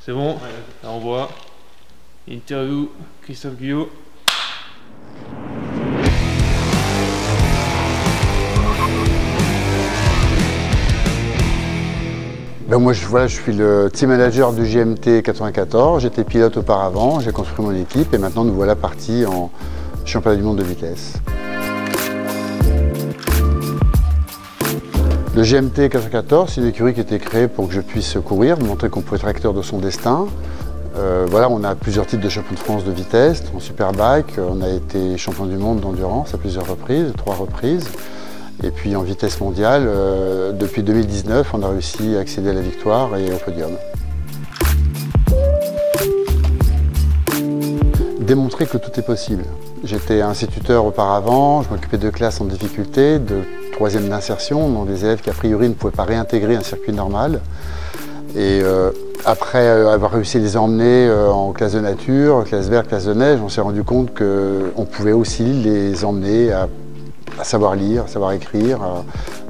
C'est bon, là on voit. Interview, Christophe Guyot. Ben moi, je suis le team manager du GMT 94. J'étais pilote auparavant, j'ai construit mon équipe et maintenant nous voilà partis en championnat du monde de vitesse. Le GMT 94, c'est une écurie qui a été créée pour que je puisse courir, montrer qu'on pouvait être acteur de son destin. Voilà, on a plusieurs titres de champion de France de vitesse, en superbike. On a été champion du monde d'endurance à plusieurs reprises, 3 reprises. Et puis en vitesse mondiale, depuis 2019, on a réussi à accéder à la victoire et au podium. Démontrer que tout est possible. J'étais instituteur auparavant, je m'occupais de classes en difficulté, de 3e d'insertion, donc des élèves qui a priori ne pouvaient pas réintégrer un circuit normal. Et après avoir réussi à les emmener en classe de nature, classe verte, classe de neige, on s'est rendu compte qu'on pouvait aussi les emmener à savoir lire, à savoir écrire, à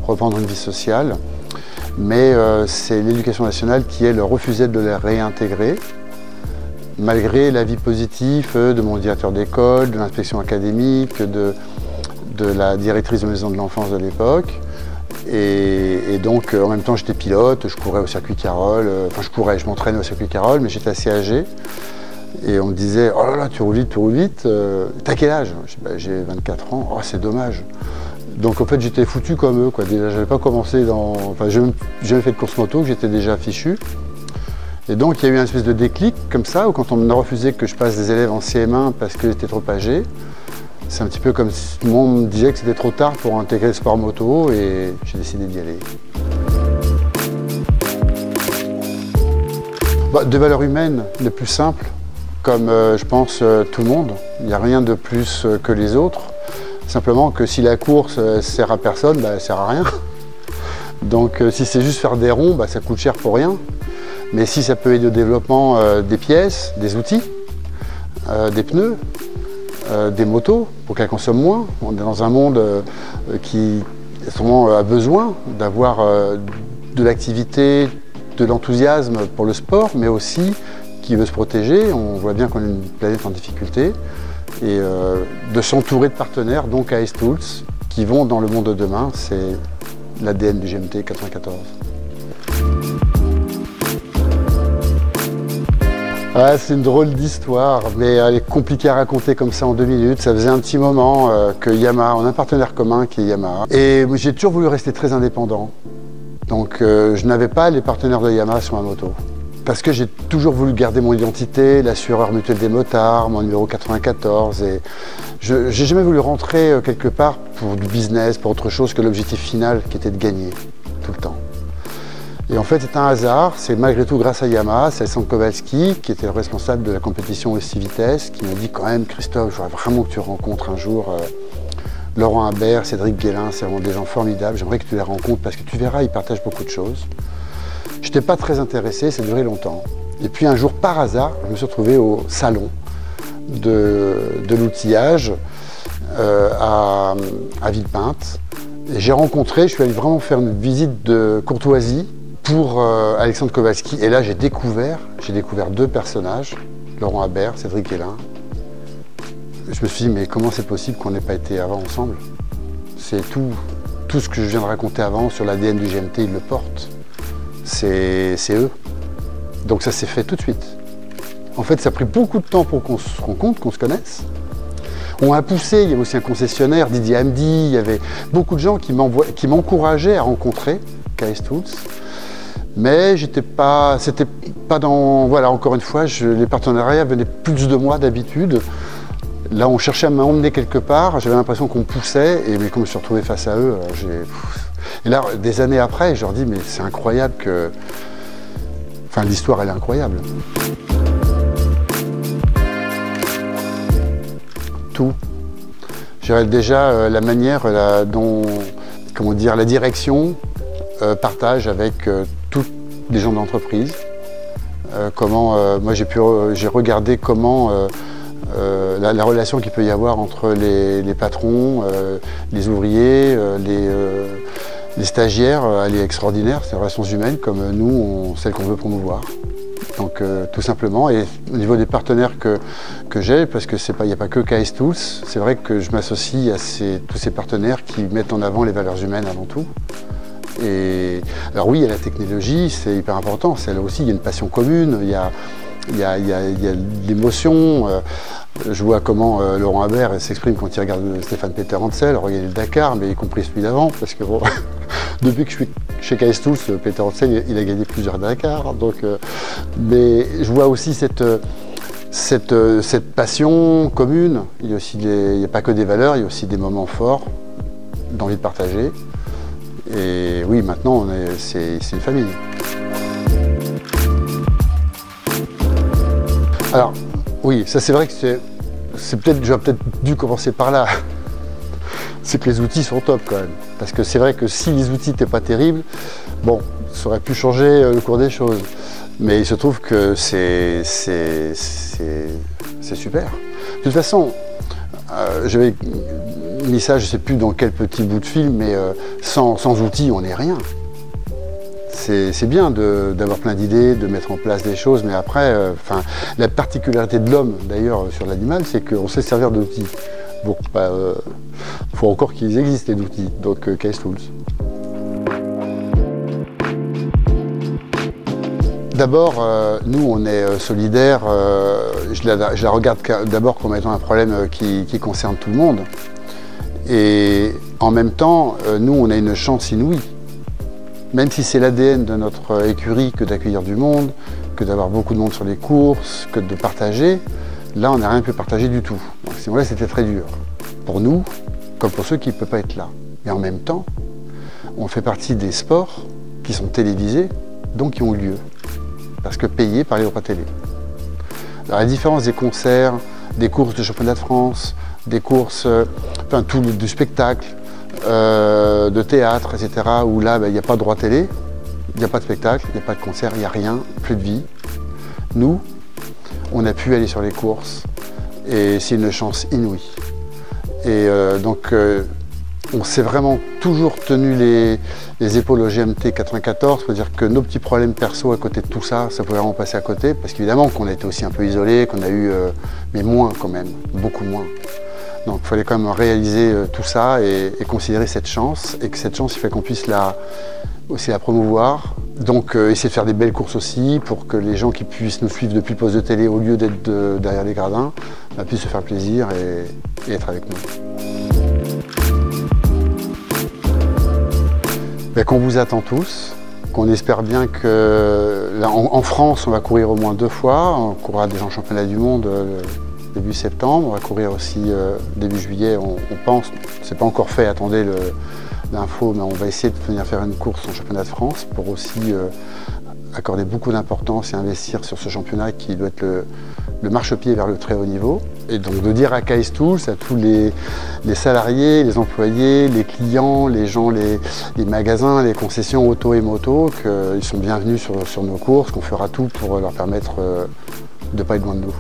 reprendre une vie sociale. Mais c'est l'éducation nationale qui, elle, refusait de les réintégrer, malgré l'avis positif de mon directeur d'école, de l'inspection académique, de la directrice de maison de l'enfance de l'époque. Et donc, en même temps, j'étais pilote, je courais au circuit Carole, je m'entraînais au circuit Carole, mais j'étais assez âgé. Et on me disait, oh là là, tu roules vite, t'as quel âge? J'ai 24 ans, oh c'est dommage. Donc en fait j'étais foutu comme eux, quoi. Déjà j'avais pas commencé dans... Enfin j'ai jamais fait de course moto, j'étais déjà fichu. Et donc il y a eu une espèce de déclic comme ça, où quand on me refusait que je passe des élèves en CM1 parce que j'étais trop âgé, c'est un petit peu comme si tout le monde me disait que c'était trop tard pour intégrer le sport moto et j'ai décidé d'y aller. Des valeurs humaines les plus simples, comme je pense tout le monde. Il n'y a rien de plus que les autres. Simplement que si la course sert à personne, elle sert à rien. Donc si c'est juste faire des ronds, ça coûte cher pour rien. Mais si ça peut aider au développement des pièces, des outils, des pneus, des motos, pour qu'elles consomment moins. On est dans un monde qui sûrement a besoin d'avoir de l'activité, de l'enthousiasme pour le sport, mais aussi qui veut se protéger. On voit bien qu'on est une planète en difficulté. Et de s'entourer de partenaires, donc AS Tools, qui vont dans le monde de demain. C'est l'ADN du GMT 94. C'est une drôle d'histoire, mais elle est compliquée à raconter comme ça en 2 minutes. Ça faisait un petit moment que Yamaha, on a un partenaire commun qui est Yamaha. Et j'ai toujours voulu rester très indépendant. Donc je n'avais pas les partenaires de Yamaha sur ma moto. Parce que j'ai toujours voulu garder mon identité, l'assureur mutuel des motards, mon numéro 94. Et je n'ai jamais voulu rentrer quelque part pour du business, pour autre chose que l'objectif final qui était de gagner tout le temps. Et en fait, c'est un hasard. C'est malgré tout grâce à Yamaha, c'est Alexandre Kowalski, qui était le responsable de la compétition aussi vitesse, qui m'a dit quand même, Christophe, je voudrais vraiment que tu rencontres un jour Laurent Habert, Cédric Guélin, c'est vraiment des gens formidables. J'aimerais que tu les rencontres parce que tu verras, ils partagent beaucoup de choses. Je n'étais pas très intéressé, ça a duré longtemps. Et puis un jour, par hasard, je me suis retrouvé au salon de l'outillage à Villepinte. Et j'ai rencontré, je suis allé vraiment faire une visite de courtoisie pour Alexandre Kowalski. Et là, j'ai découvert 2 personnages, Laurent Habert, Cédric Guélin. Je me suis dit, mais comment c'est possible qu'on n'ait pas été avant ensemble? C'est tout ce que je viens de raconter avant sur l'ADN du GMT, ils le portent. C'est eux. Donc ça s'est fait tout de suite. En fait, ça a pris beaucoup de temps pour qu'on se rencontre, qu'on se connaisse. On a poussé, il y avait aussi un concessionnaire, Didier Hamdi, il y avait beaucoup de gens qui m'encourageaient à rencontrer KS Tools. Mais c'était pas dans... Voilà, encore une fois, les partenariats venaient plus de moi d'habitude. Là, on cherchait à m'emmener quelque part, j'avais l'impression qu'on me poussait, mais quand je me suis retrouvé face à eux, et là, des années après, je leur dis, mais c'est incroyable que... Enfin, l'histoire, elle est incroyable. Tout. Je dirais déjà la manière dont, comment dire, la direction partage avec tous les gens de l'entreprise. Moi, j'ai regardé comment la relation qu'il peut y avoir entre les patrons, les ouvriers, les stagiaires, elle est extraordinaire, c'est des relations humaines comme nous, celles qu'on veut promouvoir. Donc tout simplement, et au niveau des partenaires que j'ai, parce que il n'y a pas que KS Tools, c'est vrai que je m'associe à tous ces partenaires qui mettent en avant les valeurs humaines avant tout. Et alors oui, il y a la technologie, c'est hyper important, là aussi il y a une passion commune, il y a de l'émotion. Je vois comment Laurent Habert s'exprime quand il regarde Stéphane Peter Hansel, regagner le Dakar, mais y compris celui d'avant, parce que bon, depuis que je suis chez KS Tools, Peter Hansel, il a gagné plusieurs Dakar. Donc, mais je vois aussi cette passion commune. Il n'y a pas que des valeurs, il y a aussi des moments forts d'envie de partager. Et oui, maintenant, c'est une famille. Alors, oui, ça c'est vrai que j'aurais peut-être dû commencer par là. C'est que les outils sont top quand même. Parce que c'est vrai que si les outils n'étaient pas terribles, bon, ça aurait pu changer le cours des choses. Mais il se trouve que c'est super. De toute façon, j'avais mis ça, je ne sais plus dans quel petit bout de film, mais sans outils, on n'est rien. C'est bien d'avoir plein d'idées, de mettre en place des choses, mais après, la particularité de l'homme, d'ailleurs, sur l'animal, c'est qu'on sait servir d'outils. Bon, faut encore qu'ils existent, les outils, donc KS Tools. D'abord, nous, on est solidaires, je la regarde d'abord comme étant un problème qui concerne tout le monde. Et en même temps, nous, on a une chance inouïe. Même si c'est l'ADN de notre écurie que d'accueillir du monde, que d'avoir beaucoup de monde sur les courses, que de partager, là on n'a rien pu partager du tout. Donc à ce moment-là c'était très dur. Pour nous, comme pour ceux qui ne peuvent pas être là. Mais en même temps, on fait partie des sports qui sont télévisés, donc qui ont lieu. Parce que payés par les droits télé. Alors, la différence des concerts, des courses de championnat de France, des courses, du spectacle, de théâtre, etc., où là, il n'y a pas de droit télé, il n'y a pas de spectacle, il n'y a pas de concert, il n'y a rien, plus de vie. Nous, on a pu aller sur les courses et c'est une chance inouïe. Et donc, on s'est vraiment toujours tenu les épaules au GMT 94, c'est-à-dire que nos petits problèmes perso à côté de tout ça, ça pouvait vraiment passer à côté, parce qu'évidemment qu'on a été aussi un peu isolés, qu'on a eu, mais moins quand même, beaucoup moins. Donc il fallait quand même réaliser tout ça et considérer cette chance, et que cette chance, il fallait qu'on puisse aussi la promouvoir. Donc essayer de faire des belles courses aussi, pour que les gens qui puissent nous suivre depuis le poste de télé, au lieu d'être derrière les gradins, puissent se faire plaisir et être avec nous. Qu'on vous attend tous, qu'on espère bien que, là, en France, on va courir au moins 2 fois, on courra déjà en championnat du monde début septembre, on va courir aussi début juillet, on pense, c'est pas encore fait, attendez l'info, mais on va essayer de venir faire une course en championnat de France pour aussi accorder beaucoup d'importance et investir sur ce championnat qui doit être le marchepied vers le très haut niveau. Et donc de dire à KS Tools, à tous les salariés, les employés, les clients, les gens, les magasins, les concessions auto et moto, qu'ils sont bienvenus sur nos courses, qu'on fera tout pour leur permettre de ne pas être loin de nous.